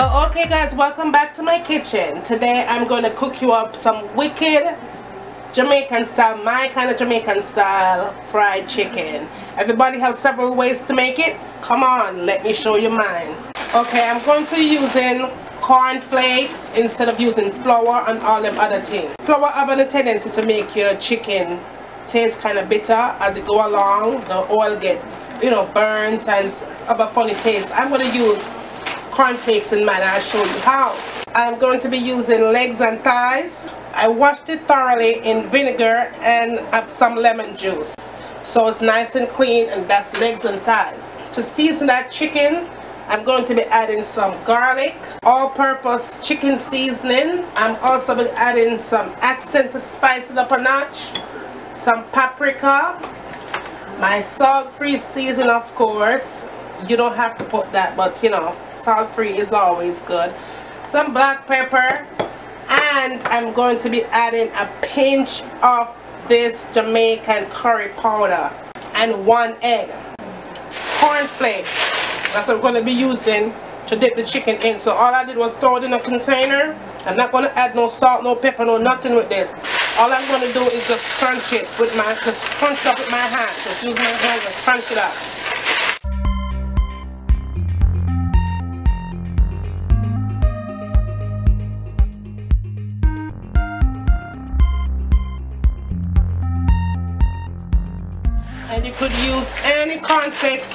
Well, okay guys, welcome back to my kitchen. Today I'm going to cook you up some wicked Jamaican style, my kind of Jamaican style fried chicken. Everybody has several ways to make it. Come on, let me show you mine. Okay, I'm going to be using cornflakes instead of using flour and all them other things. Flour have a tendency to make your chicken taste kind of bitter as it go along. The oil get, you know, burnt and have a funny taste. I'm going to use cornflakes in mine. I'll show you how. I'm going to be using legs and thighs. I washed it thoroughly in vinegar and some lemon juice, so it's nice and clean, and that's legs and thighs. To season that chicken, I'm going to be adding some garlic, all-purpose chicken seasoning. I'm also be adding some accent to spice it up a notch, some paprika, my salt-free season, of course. You don't have to put that, but you know, salt-free is always good. Some black pepper, and I'm going to be adding a pinch of this Jamaican curry powder and 1 egg. Cornflakes, that's what I'm going to be using to dip the chicken in. So all I did was throw it in a container. I'm not going to add no salt, no pepper, no nothing with this. All I'm going to do is just crunch it with my, just crunch it up with my hands. Just use my hands and crunch it up. And you could use any cornflakes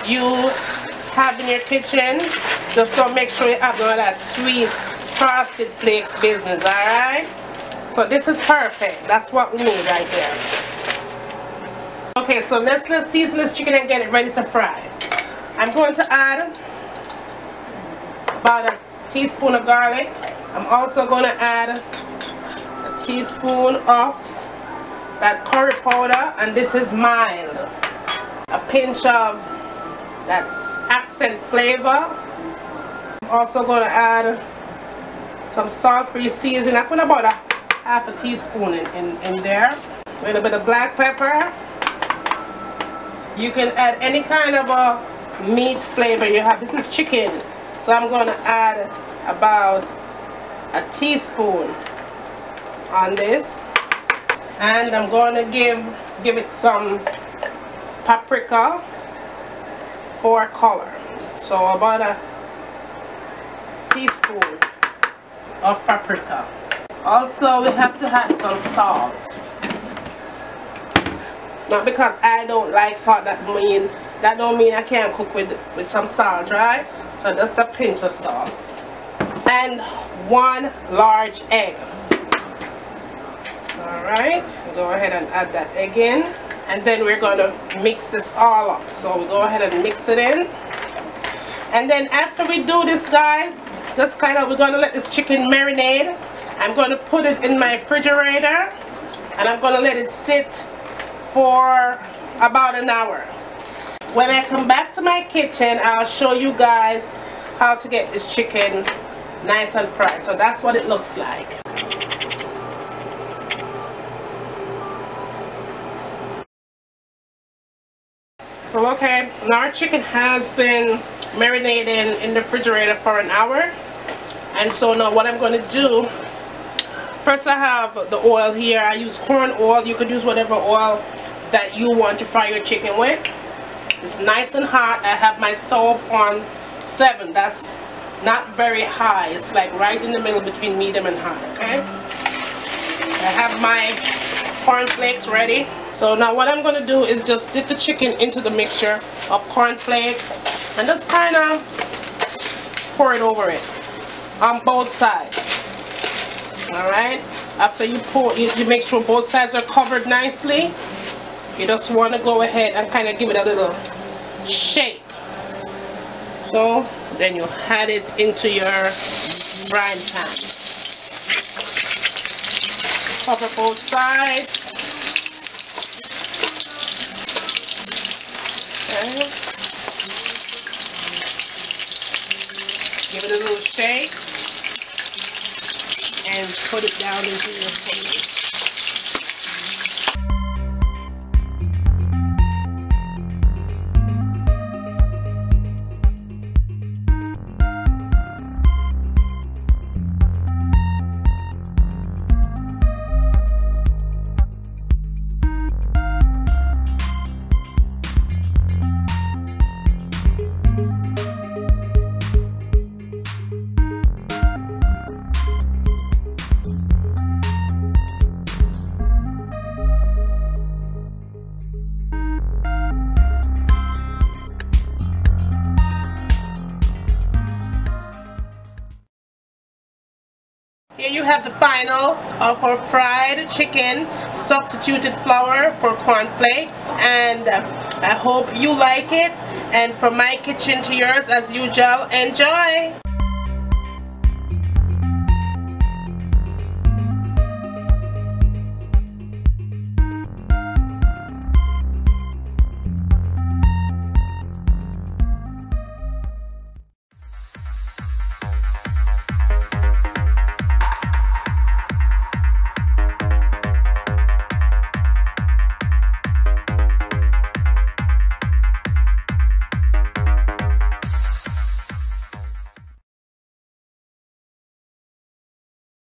you have in your kitchen. Just don't make sure you have all that sweet frosted flakes business, alright? So this is perfect. That's what we need right there. Okay, so let's season this chicken and get it ready to fry. I'm going to add about a teaspoon of garlic. I'm also going to add a teaspoon of that curry powder, and this is mild. A pinch of that's accent flavor. I'm also going to add some salt-free seasoning. I put about a half a teaspoon in there. A little bit of black pepper. You can add any kind of a meat flavor you have. This is chicken, so I'm going to add about a teaspoon on this. And I'm going to give it some paprika for color. So about a teaspoon of paprika. Also, we have to add some salt. Not because I don't like salt, that don't mean I can't cook with some salt, right? So just a pinch of salt. And 1 large egg. Alright, go ahead and add that egg in, and then we're going to mix this all up. So we go ahead and mix it in, and then after we do this, guys, just kind of, we're going to let this chicken marinate. I'm going to put it in my refrigerator, and I'm going to let it sit for about an hour. When I come back to my kitchen, I'll show you guys how to get this chicken nice and fried. So that's what it looks like. Well, okay, now our chicken has been marinating in the refrigerator for an hour. And so now what I'm going to do, first I have the oil here. I use corn oil. You could use whatever oil that you want to fry your chicken with. It's nice and hot. I have my stove on 7. That's not very high. It's like right in the middle between medium and high, okay? I have my cornflakes ready. So now what I'm going to do is just dip the chicken into the mixture of cornflakes and just kind of pour it over it on both sides. Alright, after you pour, you make sure both sides are covered nicely. You just want to go ahead and kind of give it a little shake. So then you add it into your frying pan. Cover both sides. Okay. Give it a little shake and put it down into your plate. have the final of our fried chicken, substituted flour for cornflakes, and I hope you like it. And from my kitchen to yours, as usual, enjoy!